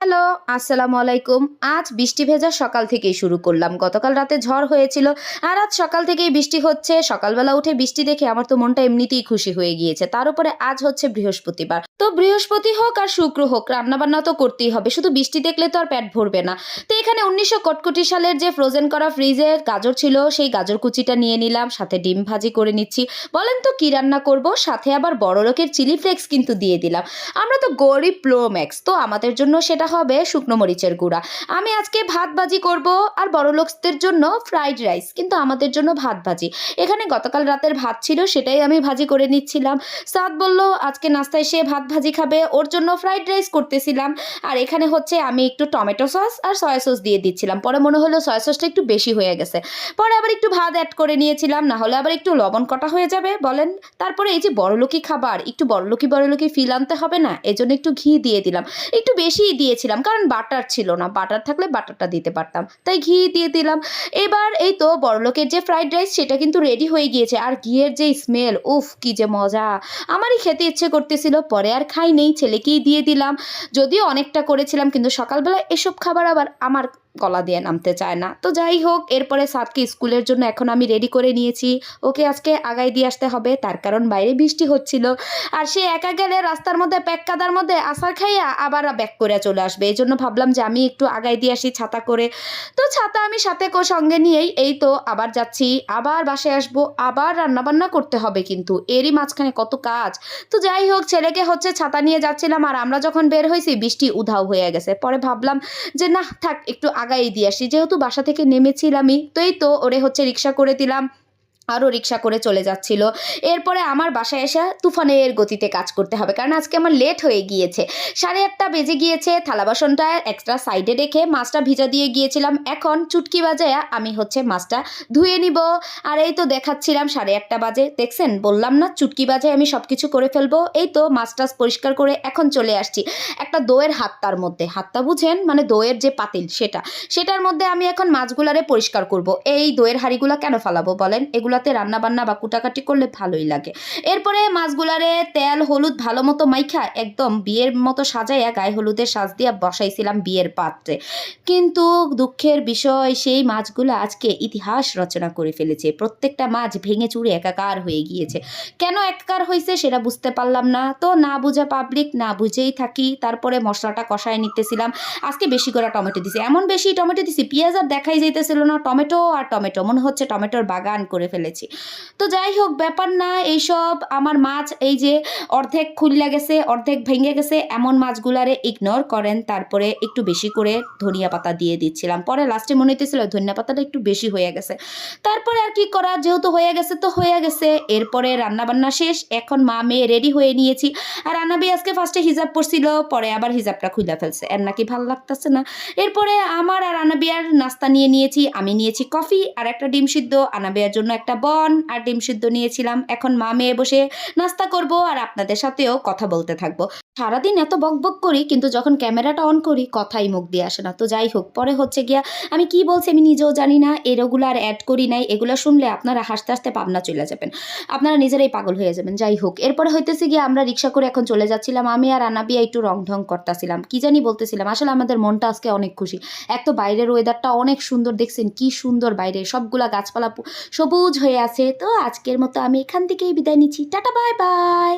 Hello, আসসালামু আলাইকুম। আজ বৃষ্টি ভেজা সকাল থেকেই শুরু করলাম। গতকাল রাতে ঝড় হয়েছিল আর আজ সকাল থেকেই বৃষ্টি হচ্ছে। সকালবেলা উঠে বৃষ্টি দেখে আমার তো মনটা এমনিতেই খুশি হয়ে গিয়েছে। তার উপরে আজ হচ্ছে বৃহস্পতিবার। তো বৃহস্পতি হোক আর শুক্র হোক রান্নাবান্না তো করতেই হবে। শুধু বৃষ্টি দেখলে তো আর পেট ভরবে না। তো এখানে ১৯০০ কটকটি সালের যে ফ্রোজেন করা ফ্রিজে গাজর ছিল সেই গাজর কুচিটা নিয়ে নিলাম। সাথে ডিম ভাজি করে নিচ্ছি। বলেন তো কি রান্না করব? সাথে আবার বড়লোকের চিলি ফ্লেক্স কিন্তু দিয়ে দিলাম। আমরা তো গরিব প্রো ম্যাক্স, তো আমাদের জন্য সেটা হবে শুকনো মরিচের গুঁড়া। আমি আজকে ভাত ভাজি করব আর বড়লোকসদের জন্য ফ্রাইড রাইস, কিন্তু আমাদের জন্য ভাত ভাজি। এখানে গতকাল রাতের ভাত ছিল সেটাই আমি ভাজি করে নিচ্ছিলাম। সাদ বলল আজকে নাস্তায় সে ভাত ভাজি খাবে, ওর জন্য ফ্রাইড রাইস করতেছিলাম। আর এখানে হচ্ছে আমি একটু টমেটো সস আর সয়া সস দিয়ে দিচ্ছিলাম। পরে মনে হলো সয়া সসটা একটু বেশি হয়ে গেছে। পরে আবার একটু ভাত অ্যাড করে নিয়েছিলাম, না হলে আবার একটু লবণ কটা হয়ে যাবে বলেন। তারপরে এই যে বড়লোকি খাবার, একটু বড়লোকি ফিল আনতে হবে না, এজন্য একটু ঘি দিয়ে দিলাম। একটু বেশিই দিয়েছিলাম কারণ বাটার ছিল না, বাটার থাকলে বাটারটা দিতে পারতাম, তাই ঘি দিয়ে দিলাম। এবার এই তো বড়লোকের যে ফ্রাইড রাইস সেটা কিন্তু রেডি হয়ে গিয়েছে। আর ঘিয়ের যে স্মেল, উফ কি যে মজা! আমারই খেতে ইচ্ছে করতেছিল, পরে আর খাই নেই, ছেলেকেই দিয়ে দিলাম। যদিও অনেকটা করেছিলাম, কিন্তু সকালবেলা এসব খাবার আবার আমার গলা দিয়ে নামতে চায় না। তো যাই হোক, এরপরে সাদকে স্কুলের জন্য এখন আমি রেডি করে নিয়েছি। ওকে আজকে আগায় দিয়ে আসতে হবে, তার কারণ বাইরে বৃষ্টি হচ্ছিল। আর সে একা গেলে রাস্তার মধ্যে প্যাক কাদার মধ্যে আসার খাইয়া আবার ব্যাক করে চলে আসবে। এই জন্য ভাবলাম যে আমি একটু আগায় দিয়ে আসি ছাতা করে। তো ছাতা আমি সাথে সঙ্গে নিয়েই এই তো আবার যাচ্ছি, আবার বাসায় আসবো, আবার রান্নাবান্না করতে হবে, কিন্তু এরই মাঝখানে কত কাজ। তো যাই হোক, ছেলেকে হচ্ছে ছাতা নিয়ে যাচ্ছিলাম আর আমরা যখন বের হয়েছি বৃষ্টি উধাও হয়ে গেছে। পরে ভাবলাম যে না থাক, একটু আগাই দিয়ে আসি, যেহেতু বাসা থেকে নেমেছিলামই। তো এই তো ওরে হচ্ছে রিক্সা করে দিলাম, আরও রিক্সা করে চলে যাচ্ছিল। এরপরে আমার বাসায় এসে তুফানের গতিতে কাজ করতে হবে, কারণ আজকে আমার লেট হয়ে গিয়েছে। 8:30 বেজে গিয়েছে। থালা বাসনটা এক্সট্রা সাইডে রেখে মাছটা ভিজা দিয়ে গিয়েছিলাম। এখন চুটকি বাজায়া আমি হচ্ছে মাছটা ধুয়ে নিব। আর এই তো দেখাচ্ছিলাম 8:30 বাজে। দেখছেন, বললাম না চুটকি বাজায় আমি সব কিছু করে ফেলবো। এই তো মাছটা পরিষ্কার করে এখন চলে আসছি একটা দইয়ের হাত্তার মধ্যে। হাত্তা বুঝেন, মানে দইয়ের যে পাতিল সেটার মধ্যে আমি এখন মাছগুলারে পরিষ্কার করব। এই দইয়ের হাঁড়িগুলা কেন ফালাবো বলেন, এগুলাতে রান্না বান্না বা কুটাকাটি করলে ভালোই লাগে। এরপরে মাছগুলারে তেল হলুদ ভালো মতো মাইখা একদম বিয়ের মতো সাজাইয়া গায়ে হলুদের সাজ দিয়া বসাইছিলাম বিয়ের পাত্রে। কিন্তু দুঃখের বিষয়, সেই মাছগুলো আজকে ইতিহাস রচনা করে ফেলেছে। প্রত্যেকটা মাছ ভেঙে চুরে একাকার হয়ে গিয়েছে। কেন একাকার হয়েছে সেটা বুঝতে পারলাম না। তো না বুঝা পাবলিক, না বুঝেই থাকি। তারপরে মশলাটা কষায় নিতেছিলাম। আজকে বেশি করে টমেটো দিছি, এমন বেশি টমেটো দিছি পেঁয়াজ আর দেখাই যাইতেছিল না। টমেটো আর টমেটো, মনে হচ্ছে টমেটোর বাগান করে ফেলেছি। তো যাই হোক, ব্যাপার না এইসব। আমার মাছ এই যে অর্ধেক খুললা গেছে, অর্ধেক ভেঙে গেছে, এমন মাছগুলারে ইগনোর করেন। তারপরে একটু বেশি করে ধনিয়া পাতা দিয়ে দিচ্ছিলাম। পরে লাস্টে মনে হইতেছিল ধনিয়া পাতাটা একটু বেশি হয়ে গেছে। তারপরে আর কি করা, যেহেতু হয়ে গেছে তো হয়ে গেছে। এরপরে রান্নাবান্না শেষ, এখন মা মেয়ে রেডি হয়ে নিয়েছি। আর আনাবি আজকে ফার্স্টে হিজাব পরছিল, পরে আবার হিজাবটা খুলে ফেলছে, এর নাকি ভালো লাগতেছে না। এরপরে আমার আর আনাবিয়ার নাস্তা নিয়ে নিয়েছি। আমি নিয়েছি কফি আর একটা ডিম সিদ্ধ, আনাবিয়ার জন্য একটা বন আর ডিম সিদ্ধ নিয়েছিলাম। এখন মা মেয়ে বসে নাস্তা করব আর আপনাদের সাথেও কথা বলতে থাকবো। সারাদিন এত বক বক করি, কিন্তু যখন ক্যামেরাটা অন করি কথাই মুখ দিয়ে আসে না। তো যাই হোক, পরে হচ্ছে গিয়া আমি কি বলছি আমি নিজেও জানি না। এগুলো আর অ্যাড করি নাই, এগুলো শুনলে আপনারা হাসতে হাসতে পাবনা চলে যাবেন, আপনারা নিজেরাই পাগল হয়ে যাবেন। যাই হোক, এরপরে হইতেছে গিয়ে আমরা রিক্সা করে এখন চলে যাচ্ছিলাম। আমি আর আনাবিয়া একটু রং ঢং করতেছিলাম, কি জানি বলতেছিলাম। আসলে আমাদের মনটা আজকে অনেক খুশি। এক তো বাইরের ওয়েদারটা অনেক সুন্দর, দেখছেন কি সুন্দর বাইরে, সবগুলা গাছপালা সবুজ হয়ে আছে। তো আজকের মতো আমি এখান থেকেই বিদায় নিচ্ছি। Tata, bye bye.